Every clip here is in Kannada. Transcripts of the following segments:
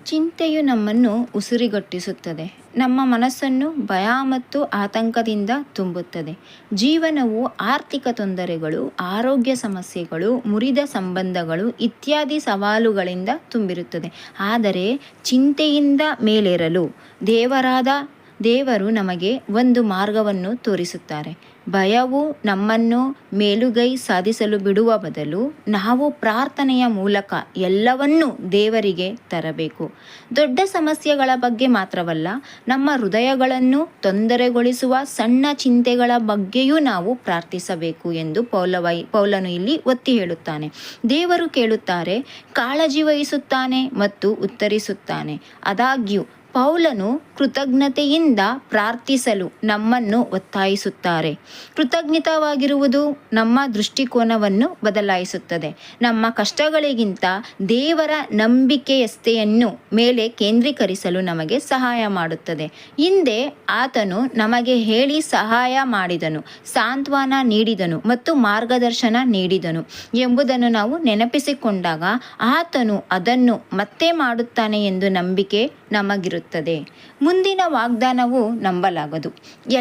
ಚಿಂತೆಯು ನಮ್ಮನ್ನು ಉಸಿರುಗಟ್ಟಿಸುತ್ತದೆ, ನಮ್ಮ ಮನಸ್ಸನ್ನು ಭಯ ಮತ್ತು ಆತಂಕದಿಂದ ತುಂಬುತ್ತದೆ. ಜೀವನವು ಆರ್ಥಿಕ ತೊಂದರೆಗಳು, ಆರೋಗ್ಯ ಸಮಸ್ಯೆಗಳು, ಮುರಿದ ಸಂಬಂಧಗಳು ಇತ್ಯಾದಿ ಸವಾಲುಗಳಿಂದ ತುಂಬಿರುತ್ತದೆ. ಆದರೆ ಚಿಂತೆಯಿಂದ ಮೇಲೇರಲು ದೇವರು ನಮಗೆ ಒಂದು ಮಾರ್ಗವನ್ನು ತೋರಿಸುತ್ತಾರೆ. ಭಯವು ನಮ್ಮನ್ನು ಮೇಲುಗೈ ಸಾಧಿಸಲು ಬಿಡುವ ಬದಲು ನಾವು ಪ್ರಾರ್ಥನೆಯ ಮೂಲಕ ಎಲ್ಲವನ್ನೂ ದೇವರಿಗೆ ತರಬೇಕು. ದೊಡ್ಡ ಸಮಸ್ಯೆಗಳ ಬಗ್ಗೆ ಮಾತ್ರವಲ್ಲ, ನಮ್ಮ ಹೃದಯಗಳನ್ನು ತೊಂದರೆಗೊಳಿಸುವ ಸಣ್ಣ ಚಿಂತೆಗಳ ಬಗ್ಗೆಯೂ ನಾವು ಪ್ರಾರ್ಥಿಸಬೇಕು ಎಂದು ಪೌಲನು ಇಲ್ಲಿ ಒತ್ತಿ ಹೇಳುತ್ತಾನೆ. ದೇವರು ಕೇಳುತ್ತಾರೆ, ಕಾಳಜಿ ವಹಿಸುತ್ತಾನೆ ಮತ್ತು ಉತ್ತರಿಸುತ್ತಾನೆ. ಆದಾಗ್ಯೂ ಪೌಲನು ಕೃತಜ್ಞತೆಯಿಂದ ಪ್ರಾರ್ಥಿಸಲು ನಮ್ಮನ್ನು ಒತ್ತಾಯಿಸುತ್ತಾರೆ. ಕೃತಜ್ಞವಾಗಿರುವುದು ನಮ್ಮ ದೃಷ್ಟಿಕೋನವನ್ನು ಬದಲಾಯಿಸುತ್ತದೆ. ನಮ್ಮ ಕಷ್ಟಗಳಿಗಿಂತ ದೇವರ ನಂಬಿಕೆಯಸ್ತೆಯನ್ನು ಮೇಲೆ ಕೇಂದ್ರೀಕರಿಸಲು ನಮಗೆ ಸಹಾಯ ಮಾಡುತ್ತದೆ. ಹಿಂದೆ ಆತನು ನಮಗೆ ಹೇಳಿ ಸಹಾಯ ಮಾಡಿದನು, ಸಾಂತ್ವನ ನೀಡಿದನು ಮತ್ತು ಮಾರ್ಗದರ್ಶನ ನೀಡಿದನು ಎಂಬುದನ್ನು ನಾವು ನೆನಪಿಸಿಕೊಂಡಾಗ ಆತನು ಅದನ್ನು ಮತ್ತೆ ಮಾಡುತ್ತಾನೆ ಎಂದು ನಂಬಿಕೆ ನಮಗಿರುತ್ತದೆ. ಮುಂದಿನ ವಾಗ್ದಾನವು ನಂಬಲಾಗದು.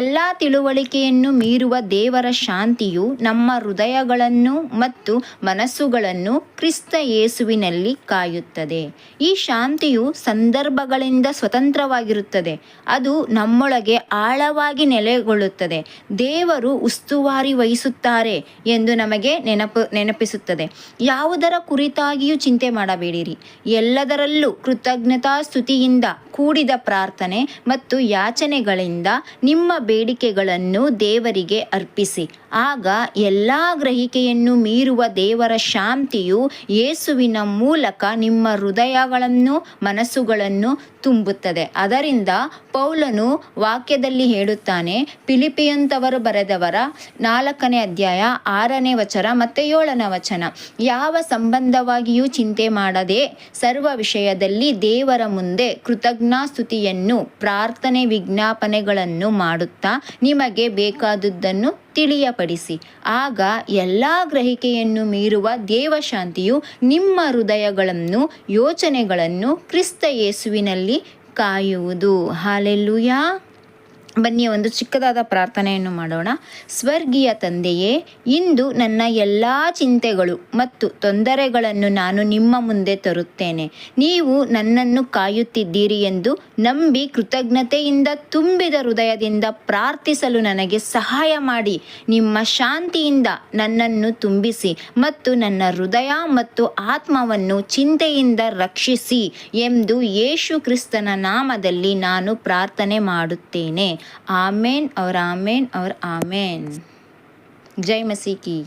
ಎಲ್ಲ ತಿಳುವಳಿಕೆಯನ್ನು ಮೀರುವ ದೇವರ ಶಾಂತಿಯು ನಮ್ಮ ಹೃದಯಗಳನ್ನು ಮತ್ತು ಮನಸ್ಸುಗಳನ್ನು ಕ್ರಿಸ್ತ ಯೇಸುವಿನಲ್ಲಿ ಕಾಯುತ್ತದೆ. ಈ ಶಾಂತಿಯು ಸಂದರ್ಭಗಳಿಂದ ಸ್ವತಂತ್ರವಾಗಿರುತ್ತದೆ. ಅದು ನಮ್ಮೊಳಗೆ ಆಳವಾಗಿ ನೆಲೆಗೊಳ್ಳುತ್ತದೆ. ದೇವರು ಉಸ್ತುವಾರಿ ವಹಿಸುತ್ತಾರೆ ಎಂದು ನಮಗೆ ನೆನಪಿಸುತ್ತದೆ. ಯಾವುದರ ಕುರಿತಾಗಿಯೂ ಚಿಂತೆ ಮಾಡಬೇಡಿರಿ. ಎಲ್ಲದರಲ್ಲೂ ಕೃತಜ್ಞತಾಸ್ತುತಿಯಿಂದ ಕೂಡಿದ ಪ್ರಾರ್ಥನೆ ಮತ್ತು ಯಾಚನೆಗಳಿಂದ ನಿಮ್ಮ ಬೇಡಿಕೆಗಳನ್ನು ದೇವರಿಗೆ ಅರ್ಪಿಸಿ. ಆಗ ಎಲ್ಲ ಗ್ರಹಿಕೆಯನ್ನು ಮೀರುವ ದೇವರ ಶಾಂತಿಯು ಯೇಸುವಿನ ಮೂಲಕ ನಿಮ್ಮ ಹೃದಯಗಳನ್ನು ಮನಸ್ಸುಗಳನ್ನು ತುಂಬುತ್ತದೆ. ಅದರಿಂದ ಪೌಲನು ವಾಕ್ಯದಲ್ಲಿ ಹೇಳುತ್ತಾನೆ, ಫಿಲಿಪ್ಪಿಯಂತವರು ಬರೆದವರ 4ನೇ ಅಧ್ಯಾಯ 6ನೇ ವಚನ ಮತ್ತು 7ನೇ ವಚನ, ಯಾವ ಸಂಬಂಧವಾಗಿಯೂ ಚಿಂತೆ ಮಾಡದೆ ಸರ್ವ ವಿಷಯದಲ್ಲಿ ದೇವರ ಮುಂದೆ ಕೃತಜ್ಞತಾಸ್ತುತಿಯನ್ನು ಪ್ರಾರ್ಥನೆ ವಿಜ್ಞಾಪನೆಗಳನ್ನು ಮಾಡುತ್ತಾ ನಿಮಗೆ ಬೇಕಾದುದನ್ನು ತಿಳಿಯಪಡಿಸಿ. ಆಗ ಎಲ್ಲ ಗ್ರಹಿಕೆಯನ್ನು ಮೀರುವ ದೇವಶಾಂತಿಯು ನಿಮ್ಮ ಹೃದಯಗಳನ್ನು ಯೋಚನೆಗಳನ್ನು ಕ್ರಿಸ್ತ ಯೇಸುವಿನಲ್ಲಿ ಕಾಯುವುದು. ಹಲ್ಲೆಲೂಯಾ. ಬನ್ನಿ ಒಂದು ಚಿಕ್ಕದಾದ ಪ್ರಾರ್ಥನೆಯನ್ನು ಮಾಡೋಣ. ಸ್ವರ್ಗೀಯ ತಂದೆಯೇ, ಇಂದು ನನ್ನ ಎಲ್ಲ ಚಿಂತೆಗಳು ಮತ್ತು ತೊಂದರೆಗಳನ್ನು ನಾನು ನಿಮ್ಮ ಮುಂದೆ ತರುತ್ತೇನೆ. ನೀವು ನನ್ನನ್ನು ಕಾಯುತ್ತಿದ್ದೀರಿ ಎಂದು ನಂಬಿ ಕೃತಜ್ಞತೆಯಿಂದ ತುಂಬಿದ ಹೃದಯದಿಂದ ಪ್ರಾರ್ಥಿಸಲು ನನಗೆ ಸಹಾಯ ಮಾಡಿ. ನಿಮ್ಮ ಶಾಂತಿಯಿಂದ ನನ್ನನ್ನು ತುಂಬಿಸಿ ಮತ್ತು ನನ್ನ ಹೃದಯ ಮತ್ತು ಆತ್ಮವನ್ನು ಚಿಂತೆಯಿಂದ ರಕ್ಷಿಸಿ ಎಂದು ಯೇಸು ಕ್ರಿಸ್ತನ ನಾಮದಲ್ಲಿ ನಾನು ಪ್ರಾರ್ಥನೆ ಮಾಡುತ್ತೇನೆ. आमेन और आमेन और आमेन। जय मसीह की।